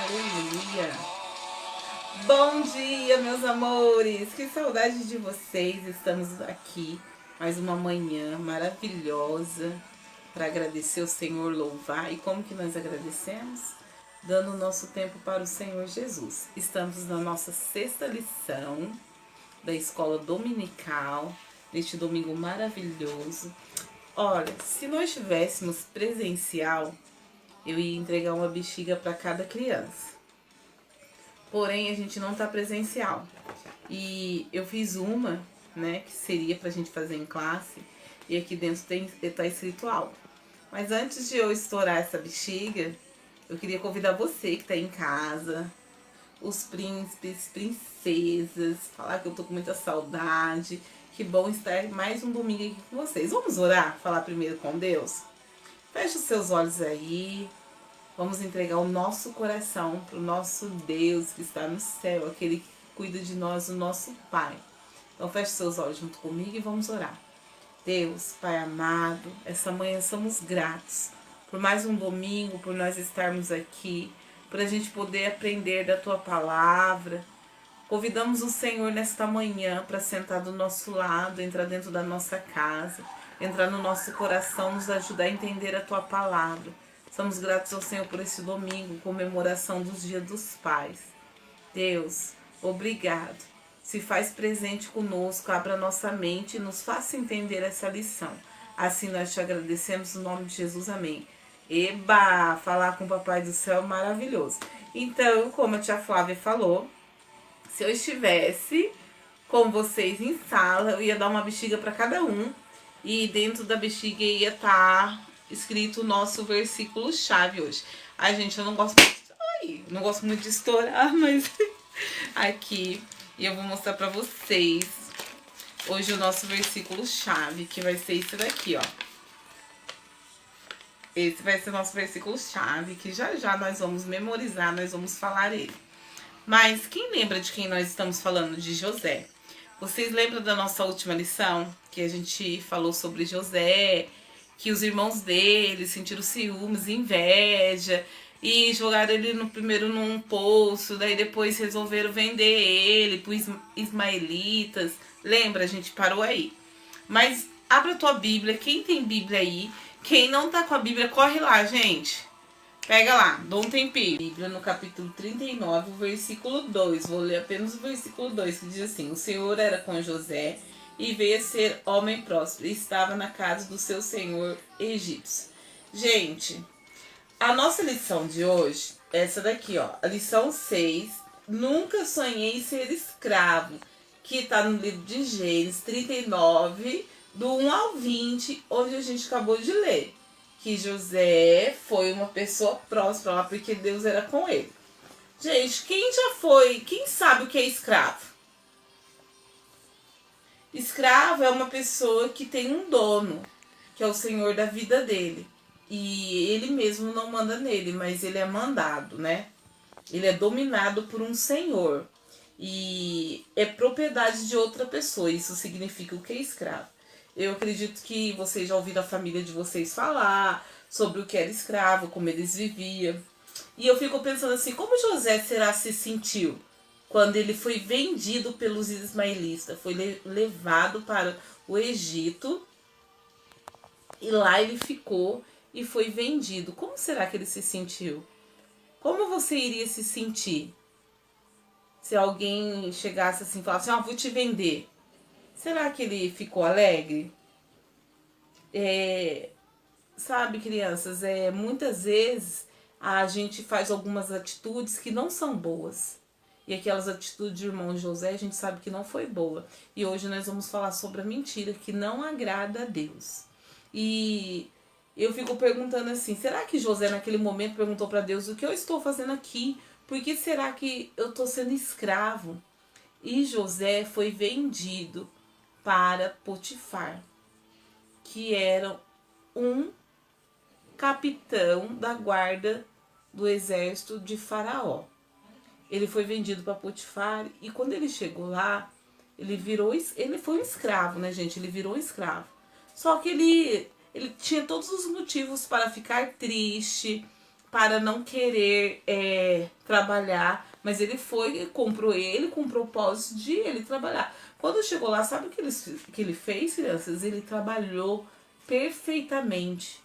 Aleluia! Bom dia, meus amores! Que saudade de vocês! Estamos aqui mais uma manhã maravilhosa para agradecer o Senhor, louvar. E como que nós agradecemos? Dando o nosso tempo para o Senhor Jesus. Estamos na nossa sexta lição da escola dominical, neste domingo maravilhoso. Olha, se nós tivéssemos presencial, eu ia entregar uma bexiga para cada criança. Porém, a gente não está presencial. E eu fiz uma, né, que seria pra gente fazer em classe, e aqui dentro tá escrito algo. Mas antes de eu estourar essa bexiga, eu queria convidar você que tá em casa, os príncipes, princesas, falar que eu tô com muita saudade. Que bom estar mais um domingo aqui com vocês. Vamos orar? Falar primeiro com Deus? Feche os seus olhos aí. Vamos entregar o nosso coração para o nosso Deus que está no céu, aquele que cuida de nós, o nosso Pai. Então feche seus olhos junto comigo e vamos orar. Deus, Pai amado, essa manhã somos gratos por mais um domingo, por nós estarmos aqui, por a gente poder aprender da Tua Palavra. Convidamos o Senhor nesta manhã para sentar do nosso lado, entrar dentro da nossa casa, entrar no nosso coração, nos ajudar a entender a Tua Palavra. Somos gratos ao Senhor por esse domingo, comemoração dos Dias dos Pais. Deus, obrigado. Se faz presente conosco, abra nossa mente e nos faça entender essa lição. Assim nós te agradecemos no nome de Jesus, amém. Eba, falar com o Papai do Céu é maravilhoso. Então, como a tia Flávia falou, se eu estivesse com vocês em sala, eu ia dar uma bexiga para cada um. E dentro da bexiga ia estar escrito o nosso versículo-chave hoje. Ai, gente, eu não gosto muito de estourar, mas aqui. E eu vou mostrar pra vocês hoje o nosso versículo-chave, que vai ser esse daqui, ó. Esse vai ser o nosso versículo-chave, que já já nós vamos memorizar, nós vamos falar ele. Mas quem lembra de quem nós estamos falando? De José. Vocês lembram da nossa última lição? Que a gente falou sobre José, que os irmãos dele sentiram ciúmes, inveja, e jogaram ele primeiro num poço, daí depois resolveram vender ele para os ismaelitas. Lembra? A gente parou aí. Mas abra a tua Bíblia, quem tem Bíblia aí, quem não tá com a Bíblia, corre lá, gente. Pega lá, dá um tempinho. Bíblia no capítulo 39, o versículo 2. Vou ler apenas o versículo 2, que diz assim: O Senhor era com José e veio a ser homem próspero, e estava na casa do seu senhor egípcio. Gente, a nossa lição de hoje é essa daqui, ó. A lição 6, Nunca sonhei ser escravo, que está no livro de Gênesis 39, do 1 ao 20, onde a gente acabou de ler. Que José foi uma pessoa próspera lá, porque Deus era com ele. Gente, quem já foi, quem sabe o que é escravo? Escravo é uma pessoa que tem um dono, que é o senhor da vida dele. E ele mesmo não manda nele, mas ele é mandado, né? Ele é dominado por um senhor. E é propriedade de outra pessoa. Isso significa o que é escravo. Eu acredito que vocês já ouviram a família de vocês falar sobre o que era escravo, como eles viviam. E eu fico pensando assim, como José será se sentiu quando ele foi vendido pelos ismaelitas? Foi levado para o Egito e lá ele ficou e foi vendido. Como será que ele se sentiu? Como você iria se sentir se alguém chegasse assim e falasse, vou te vender? Será que ele ficou alegre? Sabe, crianças, muitas vezes a gente faz algumas atitudes que não são boas. E aquelas atitudes de irmão José, a gente sabe que não foi boa. E hoje nós vamos falar sobre a mentira que não agrada a Deus. E eu fico perguntando assim, será que José naquele momento perguntou para Deus, o que eu estou fazendo aqui? Por que será que eu estou sendo escravo? E José foi vendido para Potifar, que era um capitão da guarda do exército de Faraó. Ele foi vendido para Potifar e quando ele chegou lá, ele foi um escravo, né, gente? Ele virou um escravo. Só que ele tinha todos os motivos para ficar triste, para não querer trabalhar, mas ele foi, comprou ele com o propósito de ele trabalhar. Quando chegou lá, sabe o que ele fez, crianças? Ele trabalhou perfeitamente.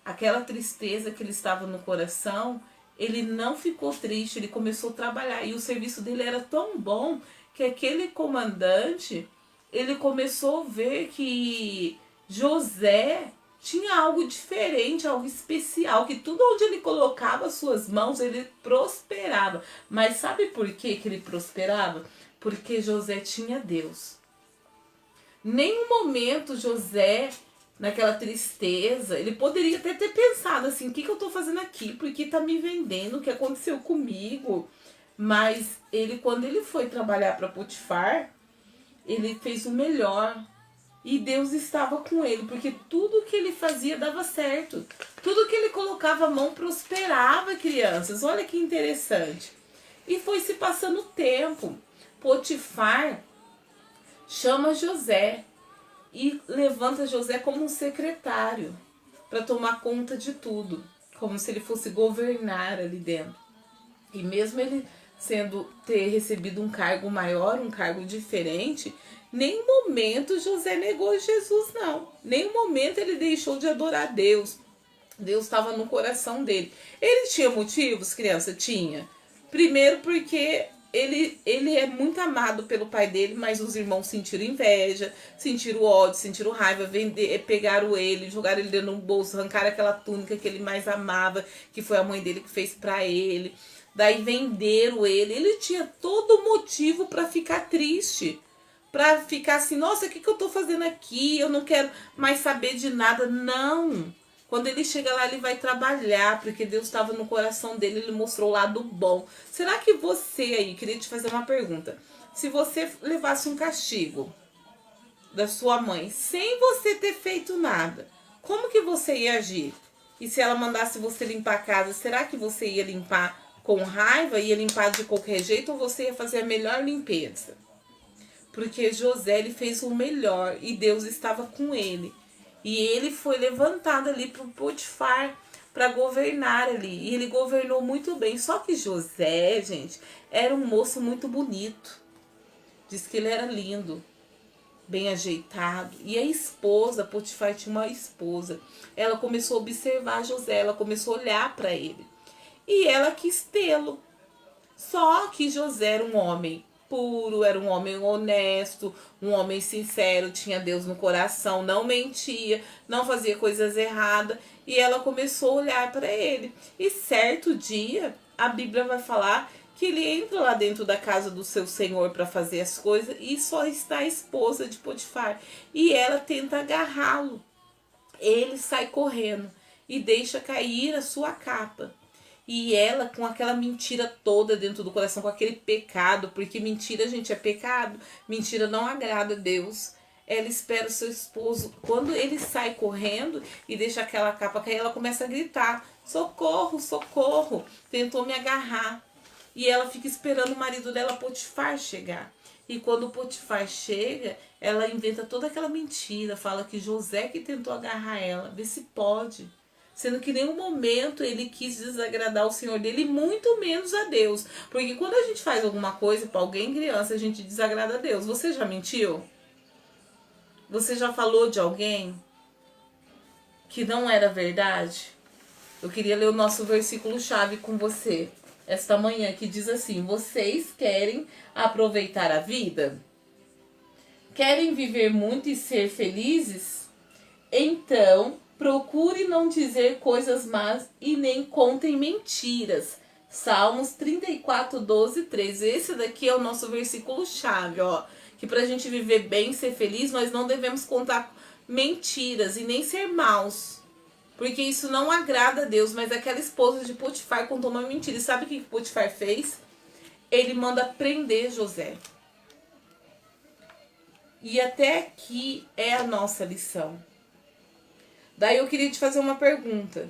Aquela tristeza que ele estava no coração, ele não ficou triste, ele começou a trabalhar. E o serviço dele era tão bom que aquele comandante, ele começou a ver que José tinha algo diferente, algo especial, que tudo onde ele colocava suas mãos, ele prosperava. Mas sabe por que ele prosperava? Porque José tinha Deus. Nenhum momento José, naquela tristeza, ele poderia até ter pensado assim, o que eu estou fazendo aqui? Por que está me vendendo? O que aconteceu comigo? Mas ele, quando ele foi trabalhar para Potifar, ele fez o melhor. E Deus estava com ele, porque tudo que ele fazia dava certo. Tudo que ele colocava a mão prosperava, crianças. Olha que interessante. E foi se passando o tempo. Potifar chama José e levanta José como um secretário para tomar conta de tudo, como se ele fosse governar ali dentro. E mesmo ele ter recebido um cargo maior, um cargo diferente, nenhum momento José negou Jesus, não. Nenhum momento ele deixou de adorar Deus. Deus estava no coração dele. Ele tinha motivos, criança? Tinha. Primeiro porque ele é muito amado pelo pai dele, mas os irmãos sentiram inveja, sentiram ódio, sentiram raiva, pegaram ele, jogaram ele dentro do bolso, arrancaram aquela túnica que ele mais amava, que foi a mãe dele que fez pra ele. Daí venderam ele. Ele tinha todo motivo para ficar triste. Para ficar assim, nossa, o que eu tô fazendo aqui? Eu não quero mais saber de nada. Não. Quando ele chega lá, ele vai trabalhar, porque Deus estava no coração dele, ele mostrou o lado bom. Será que você aí, queria te fazer uma pergunta. Se você levasse um castigo da sua mãe, sem você ter feito nada, como que você ia agir? E se ela mandasse você limpar a casa, será que você ia limpar com raiva, ia limpar de qualquer jeito, ou você ia fazer a melhor limpeza? Porque José, ele fez o melhor e Deus estava com ele. E ele foi levantado ali para o Potifar para governar ali. E ele governou muito bem. Só que José, gente, era um moço muito bonito. Diz que ele era lindo, bem ajeitado. E a esposa, Potifar tinha uma esposa. Ela começou a observar José, ela começou a olhar para ele. E ela quis tê-lo. Só que José era um homem puro, era um homem honesto, um homem sincero, tinha Deus no coração, não mentia, não fazia coisas erradas. E ela começou a olhar para ele. E certo dia, a Bíblia vai falar que ele entra lá dentro da casa do seu senhor para fazer as coisas e só está a esposa de Potifar. E ela tenta agarrá-lo. Ele sai correndo e deixa cair a sua capa. E ela, com aquela mentira toda dentro do coração, com aquele pecado, porque mentira, gente, é pecado. Mentira não agrada a Deus. Ela espera o seu esposo. Quando ele sai correndo e deixa aquela capa cair, ela começa a gritar: socorro, socorro, tentou me agarrar. E ela fica esperando o marido dela, Potifar, chegar. E quando o Potifar chega, ela inventa toda aquela mentira, fala que José que tentou agarrar ela. Vê se pode. Sendo que em nenhum momento ele quis desagradar o Senhor dele, muito menos a Deus. Porque quando a gente faz alguma coisa para alguém, criança, a gente desagrada a Deus. Você já mentiu? Você já falou de alguém que não era verdade? Eu queria ler o nosso versículo-chave com você esta manhã, que diz assim: vocês querem aproveitar a vida? Querem viver muito e ser felizes? Então, procure não dizer coisas más e nem contem mentiras. Salmos 34, 12, 13. Esse daqui é o nosso versículo-chave, ó. Que pra gente viver bem, ser feliz, nós não devemos contar mentiras e nem ser maus. Porque isso não agrada a Deus. Mas aquela esposa de Potifar contou uma mentira. E sabe o que Potifar fez? Ele manda prender José. E até aqui é a nossa lição. Daí eu queria te fazer uma pergunta.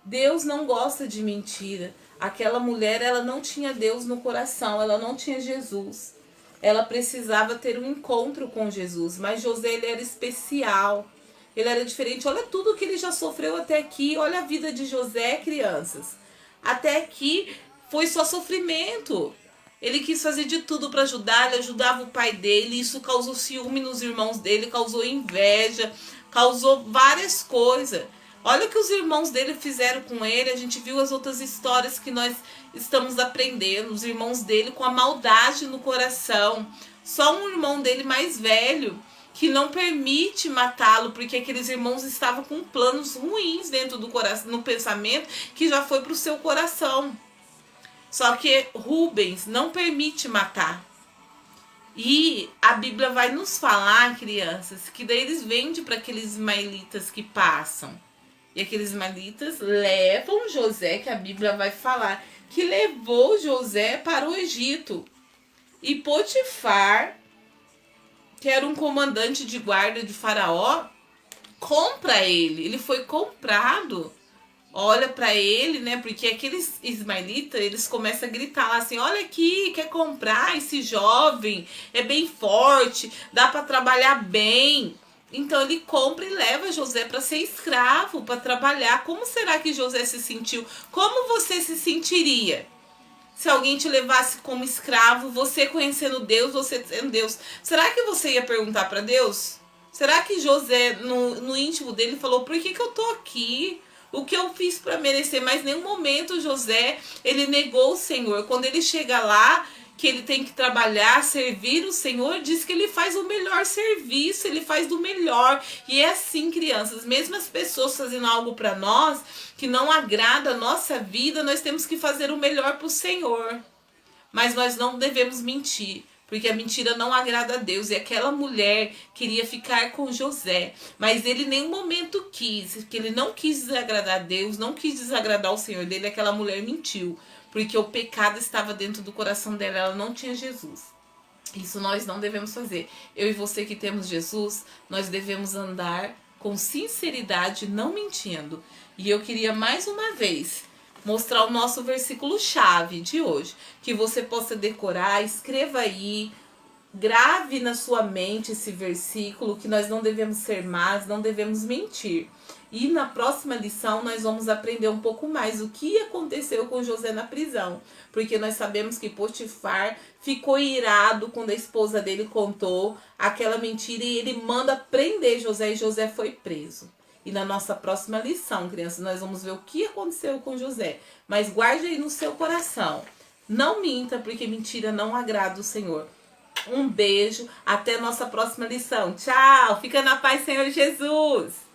Deus não gosta de mentira. Aquela mulher, ela não tinha Deus no coração, ela não tinha Jesus. Ela precisava ter um encontro com Jesus, mas José, ele era especial. ele era diferente. Olha tudo que ele já sofreu até aqui. Olha a vida de José, crianças. Até aqui foi só sofrimento. Ele quis fazer de tudo para ajudar, ele ajudava o pai dele, isso causou ciúme nos irmãos dele, causou inveja, causou várias coisas. Olha o que os irmãos dele fizeram com ele, a gente viu as outras histórias que nós estamos aprendendo, os irmãos dele com a maldade no coração. Só um irmão dele mais velho que não permite matá-lo, porque aqueles irmãos estavam com planos ruins dentro do coração, no pensamento, que já foi para o seu coração. Só que Rubens não permite matar. E a Bíblia vai nos falar, crianças, que daí eles vendem para aqueles ismaelitas que passam. E aqueles ismaelitas levam José, que a Bíblia vai falar, que levou José para o Egito. E Potifar, que era um comandante de guarda de Faraó, compra ele. Ele foi comprado. Olha para ele, né? Porque aqueles ismaelitas, eles começam a gritar lá assim: olha aqui, quer comprar esse jovem? É bem forte, dá para trabalhar bem. Então ele compra e leva José para ser escravo, para trabalhar. Como será que José se sentiu? Como você se sentiria se alguém te levasse como escravo, você conhecendo Deus, você sendo Deus? Será que você ia perguntar para Deus? Será que José, no íntimo dele, falou: por que eu tô aqui? O que eu fiz para merecer? Mas em nenhum momento José, ele negou o Senhor. Quando ele chega lá, que ele tem que trabalhar, servir o Senhor, diz que ele faz o melhor serviço, ele faz do melhor. E é assim, crianças, mesmo as pessoas fazendo algo para nós, que não agrada a nossa vida, nós temos que fazer o melhor para o Senhor. Mas nós não devemos mentir, porque a mentira não agrada a Deus. E aquela mulher queria ficar com José, mas ele em nenhum momento quis, porque ele não quis desagradar a Deus, não quis desagradar o Senhor dele. Aquela mulher mentiu, porque o pecado estava dentro do coração dela, ela não tinha Jesus. Isso nós não devemos fazer. Eu e você que temos Jesus, nós devemos andar com sinceridade, não mentindo. E eu queria mais uma vez mostrar o nosso versículo-chave de hoje, que você possa decorar, escreva aí, grave na sua mente esse versículo, que nós não devemos ser más, não devemos mentir. E na próxima lição nós vamos aprender um pouco mais o que aconteceu com José na prisão, porque nós sabemos que Potifar ficou irado quando a esposa dele contou aquela mentira e ele manda prender José, e José foi preso. E na nossa próxima lição, crianças, nós vamos ver o que aconteceu com José. Mas guarde aí no seu coração. Não minta, porque mentira não agrada o Senhor. Um beijo, até a nossa próxima lição. Tchau, fica na paz, Senhor Jesus.